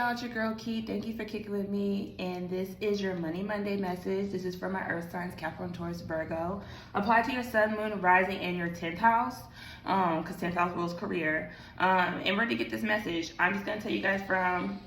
y'all, it's your girl Key. Thank you for kicking with me, and this is your Money Monday message. This is for my earth signs, Capricorn, Taurus, Virgo. Apply to your sun, moon, rising, and your 10th house, because 10th house rules career. And we're to get this message, I'm just going to tell you guys from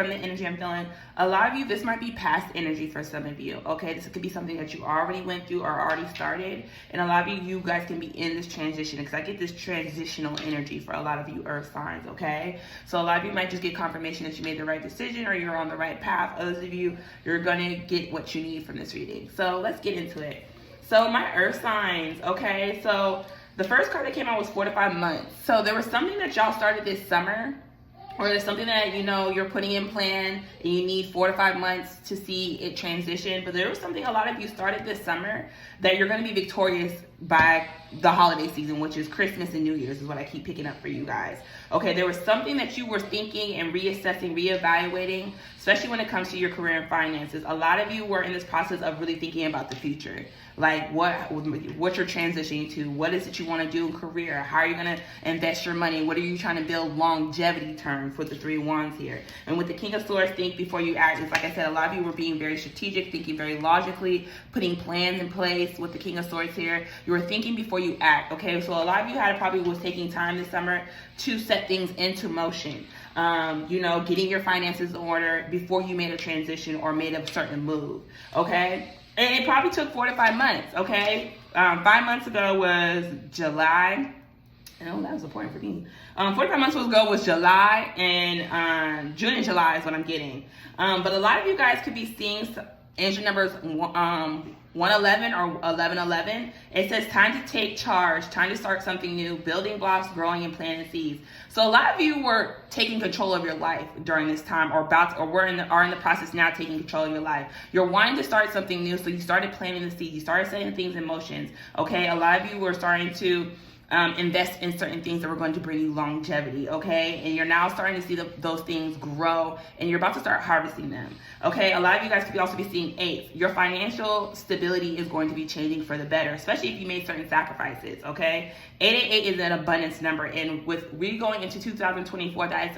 the energy I'm feeling. A lot of you, this might be past energy for some of you, okay? This could be something that you already went through or already started. And a lot of you guys can be in this transition, because I get this transitional energy for a lot of you earth signs, okay? So a lot of you might just get confirmation that you made the right decision or you're on the right path. Others of you, you're gonna get what you need from this reading. So let's get into it. So my earth signs, okay? So the first card that came out was 4 to 5 months. So there was something that y'all started this summer, or there's something that, you know, you're putting in plan and you need 4 to 5 months to see it transition. But there was something a lot of you started this summer that you're going to be victorious by the holiday season, which is Christmas and New Year's is what I keep picking up for you guys. Okay, there was something that you were thinking and reassessing, reevaluating, especially when it comes to your career and finances. A lot of you were in this process of really thinking about the future. Like what you're transitioning to, what is it you want to do in career, how are you going to invest your money, what are you trying to build longevity terms with the 3 wands here. And with the King of Swords, think before you act. It's like I said, a lot of you were being very strategic, thinking very logically, putting plans in place with the King of Swords here. You were thinking before you act, okay? So a lot of you probably was taking time this summer to set things into motion. You know, getting your finances in order before you made a transition or made a certain move, okay? And it probably took 4 to 5 months, okay? 5 months ago was July. Oh, that was important for me. 4 to 5 months ago was July, and June and July is what I'm getting. But a lot of you guys could be seeing engine numbers 111 or 1111. It says time to take charge, time to start something new, building blocks, growing and planting seeds. So a lot of you were taking control of your life during this time, or are in the process now taking control of your life. You're wanting to start something new, so you started planting the seeds, you started setting things in motion. Okay, a lot of you were starting to invest in certain things that were going to bring you longevity, okay? And you're now starting to see those things grow, and you're about to start harvesting them, okay? A lot of you guys could also be seeing 8. Your financial stability is going to be changing for the better, especially if you made certain sacrifices, okay? 888 is an abundance number, and with we going into 2024, that's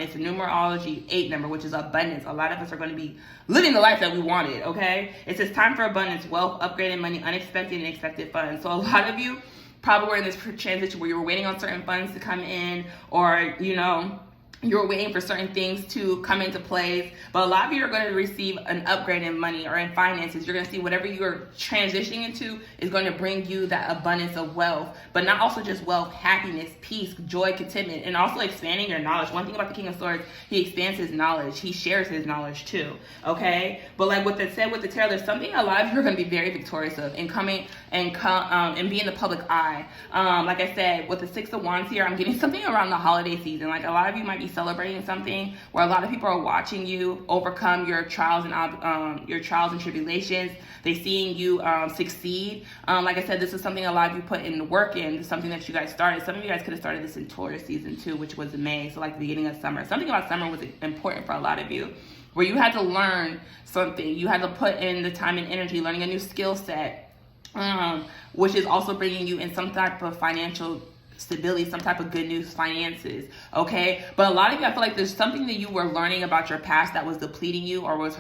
it's a numerology 8 number, which is abundance. A lot of us are going to be living the life that we wanted, okay? It says time for abundance, wealth, upgraded money, unexpected and expected funds. So a lot of you probably were in this transition where you were waiting on certain funds to come in, or, you know, you were waiting for certain things to come into place. But a lot of you are going to receive an upgrade in money or in finances. You're going to see whatever you're transitioning into is going to bring you that abundance of wealth, but not also just wealth, happiness, peace, joy, contentment, and also expanding your knowledge. One thing about the King of Swords, he expands his knowledge. He shares his knowledge too, okay? But like what that said with the tarot, there's something a lot of you are going to be very victorious of in coming and be in the public eye. Like I said, with the 6 of Wands here, I'm getting something around the holiday season. Like a lot of you might be celebrating something where a lot of people are watching you overcome your trials and tribulations. They're seeing you succeed. Like I said, this is something a lot of you put in work in. This is something that you guys started. Some of you guys could have started this in Taurus season 2, which was in May, so like the beginning of summer. Something about summer was important for a lot of you, where you had to learn something. You had to put in the time and energy learning a new skill set, which is also bringing you in some type of financial stability, some type of good news, finances, okay? But a lot of you, I feel like there's something that you were learning about your past that was depleting you, or was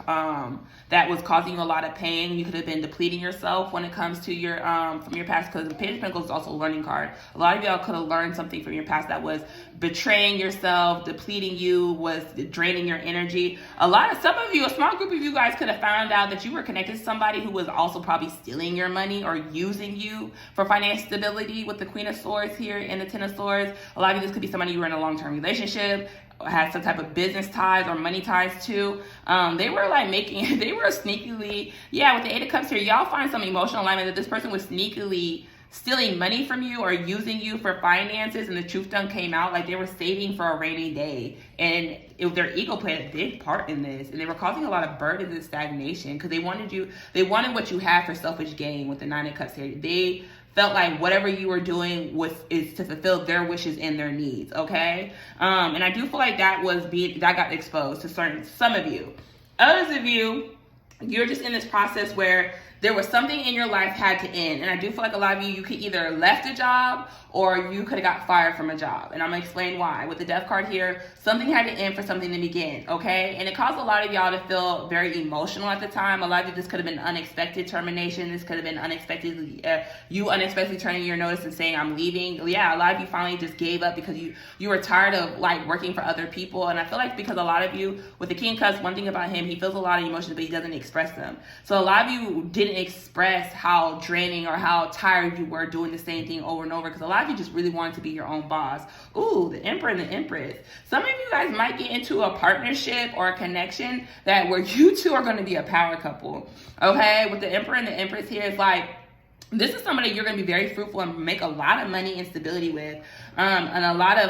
that was causing you a lot of pain. You could have been depleting yourself when it comes to your from your past, because the Page of Pentacles is also a learning card. A lot of y'all could have learned something from your past that was betraying yourself, depleting you, was draining your energy. Some of you, a small group of you guys could have found out that you were connected to somebody who was also probably stealing your money or using you for financial stability with the Queen of Swords here and the 10 of Swords. A lot of you, this could be somebody you were in a long-term relationship, had some type of business ties or money ties too. They were sneakily, with the 8 of Cups here, y'all find some emotional alignment that this person was sneakily stealing money from you or using you for finances, and the truth done came out. Like they were saving for a rainy day, and their ego played a big part in this, and they were causing a lot of burdens and stagnation because they wanted what you had for selfish gain. With the 9 of Cups here, they felt like whatever you were doing is to fulfill their wishes and their needs, okay? And I do feel like that got exposed to some of you. Others of you, you're just in this process where there was something in your life had to end. And I do feel like a lot of you could either left a job or you could have got fired from a job. And I'm going to explain why. With the death card here, something had to end for something to begin, okay? And it caused a lot of y'all to feel very emotional at the time. A lot of you, this could have been unexpected termination. This could have been unexpectedly, you unexpectedly turning your notice and saying, I'm leaving. Yeah, a lot of you finally just gave up because you were tired of like working for other people. And I feel like because a lot of you, with the King of Cups, one thing about him, he feels a lot of emotions, but he doesn't express them. So a lot of you didn't express how draining or how tired you were doing the same thing over and over, because a lot of you just really wanted to be your own boss. Ooh, the Emperor and the Empress. Some of you guys might get into a partnership or a connection that where you two are going to be a power couple. Okay, with the Emperor and the Empress here, it's like, this is somebody you're going to be very fruitful and make a lot of money and stability with, and a lot of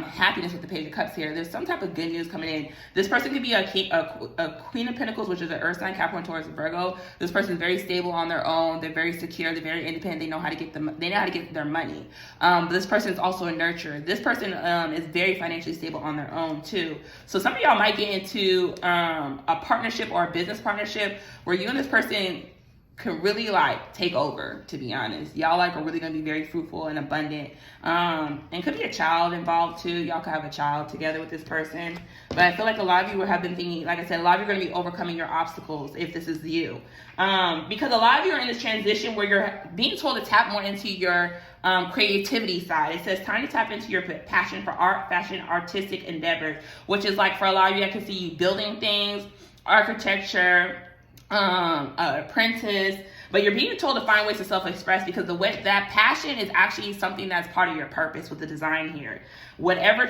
happiness with the Page of Cups here. There's some type of good news coming in. This person could be a Queen of Pentacles, which is an Earth sign, Capricorn, Taurus, Virgo. This person is very stable on their own. They're very secure. They're very independent. They know how to get their money. But this person is also a nurturer. This person is very financially stable on their own too. So some of y'all might get into a partnership or a business partnership where you and this person can really like take over, to be honest. Y'all like are really going to be very fruitful and abundant. And could be a child involved too. Y'all could have a child together with this person. But I feel like a lot of you have been thinking, like I said, a lot of you are going to be overcoming your obstacles if this is you. Because a lot of you are in this transition where you're being told to tap more into your creativity side. It says time to tap into your passion for art, fashion, artistic endeavors, which is like for a lot of you, I can see you building things, architecture, apprentice, but you're being told to find ways to self-express, because that passion is actually something that's part of your purpose with the design here. Whatever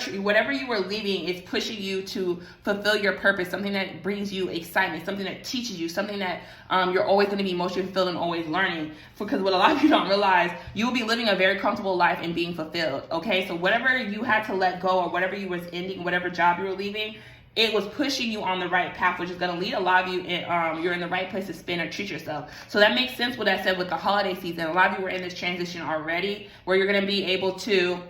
you were leaving is pushing you to fulfill your purpose, something that brings you excitement, something that teaches you, something that you're always going to be emotionally fulfilled and always learning. Because what a lot of you don't realize, you will be living a very comfortable life and being fulfilled, okay? So whatever you had to let go or whatever you was ending, whatever job you were leaving, it was pushing you on the right path, which is going to lead a lot of you, you're in the right place to spend or treat yourself. So that makes sense what I said with the holiday season. A lot of you were in this transition already where you're going to be able to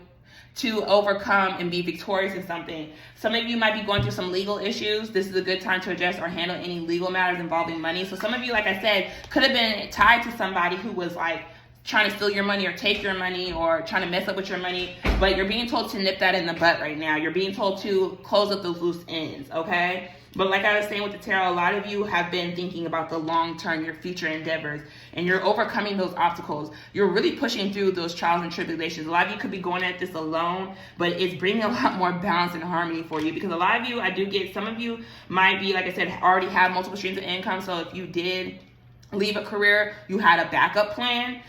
overcome and be victorious in something. Some of you might be going through some legal issues. This is a good time to address or handle any legal matters involving money. So some of you, like I said, could have been tied to somebody who was like trying to steal your money or take your money or trying to mess up with your money, but you're being told to nip that in the butt right now. You're being told to close up those loose ends, okay? But like I was saying with the tarot, a lot of you have been thinking about the long term, your future endeavors, and you're overcoming those obstacles. You're really pushing through those trials and tribulations. A lot of you could be going at this alone, but it's bringing a lot more balance and harmony for you, because a lot of you, I do get, some of you might be, like I said, already have multiple streams of income. So if you did leave a career, you had a backup plan.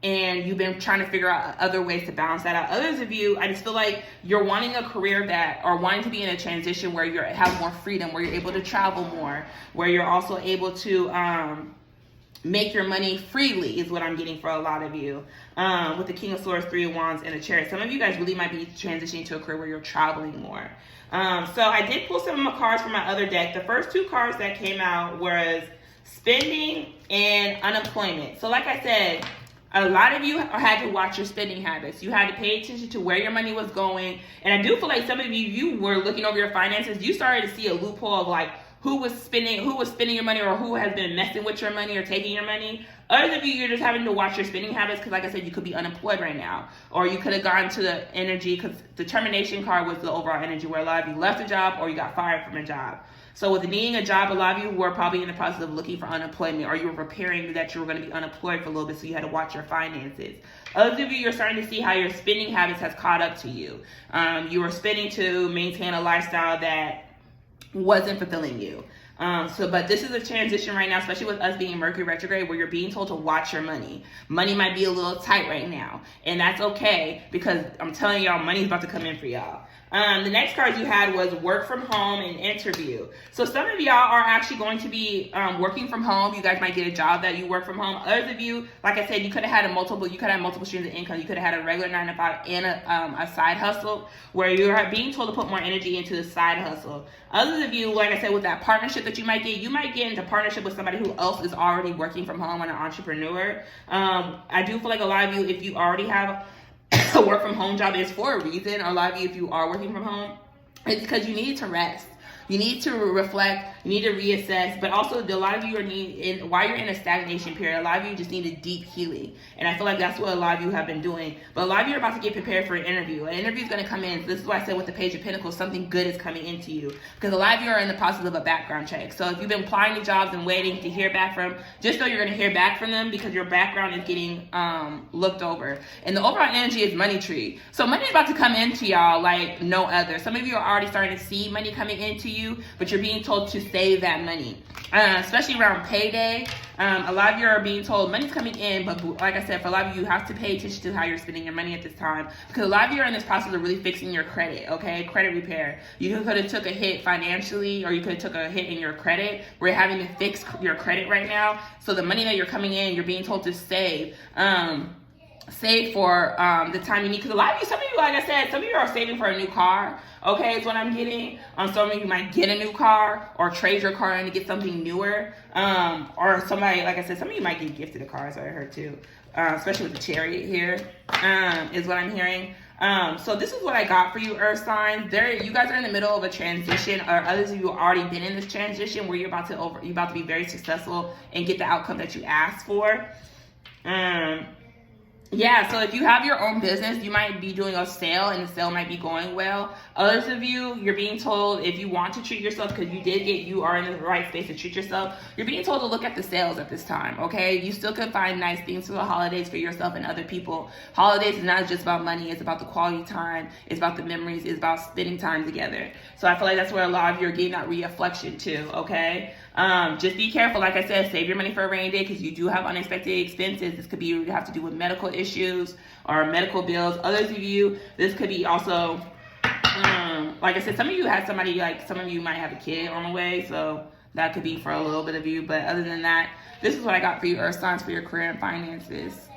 And you've been trying to figure out other ways to balance that out. Others of you, I just feel like you're wanting a career or wanting to be in a transition where you have more freedom, where you're able to travel more, where you're also able to make your money freely is what I'm getting for a lot of you. With the King of Swords, Three of Wands, and a Chariot. Some of you guys really might be transitioning to a career where you're traveling more. So I did pull some of my cards from my other deck. The first two cards that came out was spending and unemployment. So like I said, a lot of you had to watch your spending habits. You had to pay attention to where your money was going. And I do feel like some of you were looking over your finances. You started to see a loophole of like who was spending your money, or who has been messing with your money or taking your money. Others of you, you're just having to watch your spending habits because, like I said, you could be unemployed right now. Or you could have gone to the energy, because the termination card was the overall energy where a lot of you left a job or you got fired from a job. So with needing a job, a lot of you were probably in the process of looking for unemployment, or you were preparing that you were going to be unemployed for a little bit, so you had to watch your finances. Others of you, you're starting to see how your spending habits has caught up to you. You were spending to maintain a lifestyle that wasn't fulfilling you. But this is a transition right now, especially with us being Mercury retrograde, where you're being told to watch your money. Money might be a little tight right now, and that's okay, because I'm telling y'all, money's about to come in for y'all. The next card you had was work from home and interview. So some of y'all are actually going to be working from home. You guys might get a job that you work from home. Others of you, like I said, you could have had multiple streams of income. You could have had a regular 9-to-5 and a side hustle, where you're being told to put more energy into the side hustle. Others of you, like I said, with that partnership that you might get into partnership with somebody who else is already working from home and an entrepreneur. I do feel like a lot of you, if you already have a work from home job, is for a reason. A lot of you, if you are working from home, it's because you need to rest. You need to reflect. You need to reassess. But also, a lot of you are while you're in a stagnation period, a lot of you just need a deep healing. And I feel like that's what a lot of you have been doing. But a lot of you are about to get prepared for an interview. An interview is going to come in. So this is why I said with the Page of Pentacles, something good is coming into you. Because a lot of you are in the process of a background check. So if you've been applying to jobs and waiting to hear back from, just know you're going to hear back from them because your background is getting looked over. And the overall energy is money tree. So money is about to come into y'all like no other. Some of you are already starting to see money coming into you, but you're being told to save that money, especially around payday. A lot of you are being told money's coming in, but like I said, for a lot of you have to pay attention to how you're spending your money at this time, because a lot of you are in this process of really fixing your credit, okay? Credit repair. You could have took a hit financially, or you could have took a hit in your credit. We're having to fix your credit right now. So the money that you're coming in, you're being told to save. Save for the time you need, because a lot of you, some of you, like I said, some of you are saving for a new car, okay, is what I'm getting. Some of you might get a new car or trade your car in to get something newer, or somebody, like I said, some of you might get gifted a car, as I heard too, especially with the Chariot here, is what I'm hearing. So this is what I got for you, Earth signs. You guys are in the middle of a transition, or others of you have already been in this transition where you're about to be very successful and get the outcome that you asked for. Yeah, so if you have your own business, you might be doing a sale and the sale might be going well. Others of you, you're being told if you want to treat yourself, because you are in the right space to treat yourself, you're being told to look at the sales at this time, okay? You still can find nice things for the holidays for yourself and other people. Holidays is not just about money, it's about the quality time, it's about the memories, it's about spending time together. So I feel like that's where a lot of you are getting that reflection too, okay? Just be careful. Like I said, save your money for a rainy day, because you do have unexpected expenses. This could be you have to do with medical issues or medical bills. Others of you, this could be also, like I said, some of you had somebody, like some of you might have a kid on the way, so that could be for a little bit of you. But other than that, this is what I got for you, Earth signs, for your career and finances.